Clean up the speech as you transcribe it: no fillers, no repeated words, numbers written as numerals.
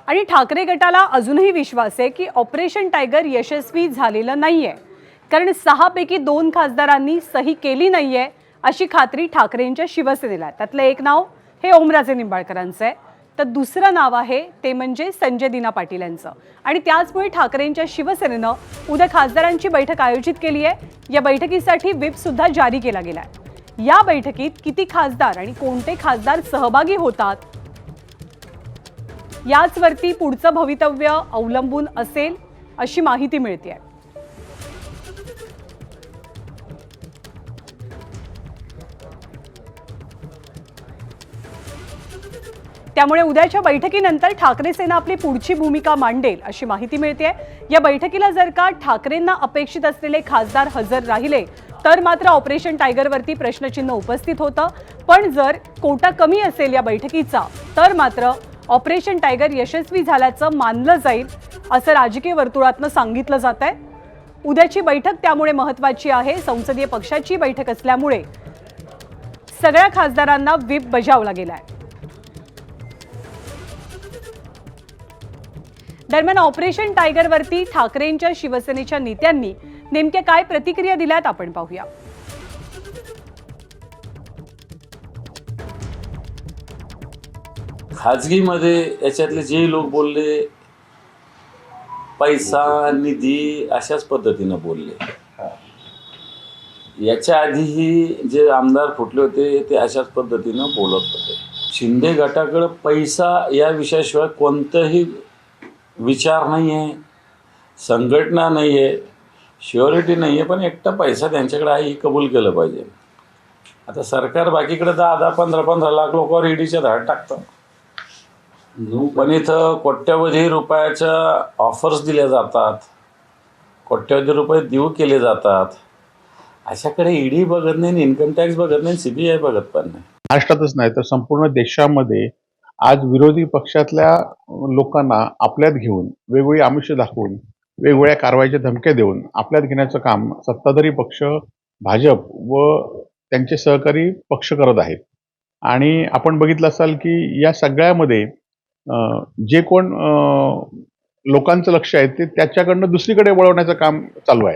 आणि ठाकरे गटाला अजूनही विश्वास आहे की ऑपरेशन टायगर यशस्वी झालेलं नाहीये, कारण 6 पैकी 2 खासदारांनी सही केली नाहीये अशी खात्री ठाकरेंच्या शिवसेनेला आहे। त्यातलं एक नाव हे ओमराजे निंबाळकरांचं आहे, तर दुसरं नाव आहे ते म्हणजे संजय दिना पाटील यांचं। आणि त्याचमुळे ठाकरेंच्या शिवसेनेनं उद्या खासदारांची बैठक आयोजित केली आहे। या बैठकीसाठी व्हिप सुद्धा जारी केला गेला आहे। या बैठकीत किती खासदार आणि कोणते खासदार सहभागी होतात याचवरती पुढचं भवितव्य अवलंबून असेल अशी माहिती मिळते आहे। त्यामुळे उद्याच्या बैठकीनंतर ठाकरे सेना आपली पुढची भूमिका मांडेल अशी माहिती मिळते। या बैठकीला जर का ठाकरेंना अपेक्षित असलेले खासदार हजर राहिले तर मात्र ऑपरेशन टायगरवरती प्रश्नचिन्ह उपस्थित होतं, पण जर कोटा कमी असेल या बैठकीचा तर मात्र ऑपरेशन टायगर यशस्वी झाल्याचं मानलं जाईल असं राजकीय वर्तुळातनं सांगितलं जात आहे। उद्याची बैठक त्यामुळे महत्त्वाची आहे। संसदीय पक्षाची बैठक असल्यामुळे सगळ्या खासदारांना व्हिप बजावला गेलाय। दरम्यान ऑपरेशन टायगरवरती ठाकरेंच्या शिवसेनेच्या नेत्यांनी नेमक्या काय प्रतिक्रिया दिल्यात आपण पाहूया। खाजगीमध्ये याच्यातले जे लोक बोलले पैसा निधी अशाच पद्धतीनं बोलले। याच्या आधीही जे आमदार फुटले होते ते अशाच पद्धतीनं बोलत होते। शिंदे गटाकडे पैसा या विषयाशिवाय कोणताही विचार नाही आहे, संघटना नाही आहे, श्युरिटी नाही आहे, पण एकटा पैसा त्यांच्याकडे आहे हे कबूल केलं पाहिजे। आता सरकार बाकीकडे 10-10, 15-15 लाख लोकांवर ईडीच्या धाड टाकतं, पण इथं कोट्यवधी रुपयाच्या ऑफर्स दिल्या जातात, कोट्यवधी रुपये देऊ केले जातात। अशाकडे ईडी बघत नाही, इन्कम टॅक्स बघत नाही, सीबीआय बघत पण नाही। महाराष्ट्रातच नाही तर संपूर्ण देशामध्ये आज विरोधी पक्षातल्या लोकांना आपल्यात घेऊन वेगवेगळी आमिष दाखवून वेगवेगळ्या कारवाईच्या धमक्या देऊन आपल्यात घेण्याचं काम सत्ताधारी पक्ष भाजप व त्यांचे सहकारी पक्ष करत आहेत। आणि आपण बघितलं असाल की या सगळ्यामध्ये जे कोण लोकांचं लक्ष आहे ते त्याच्याकडनं दुसरीकडे वळवण्याचं काम चालू आहे।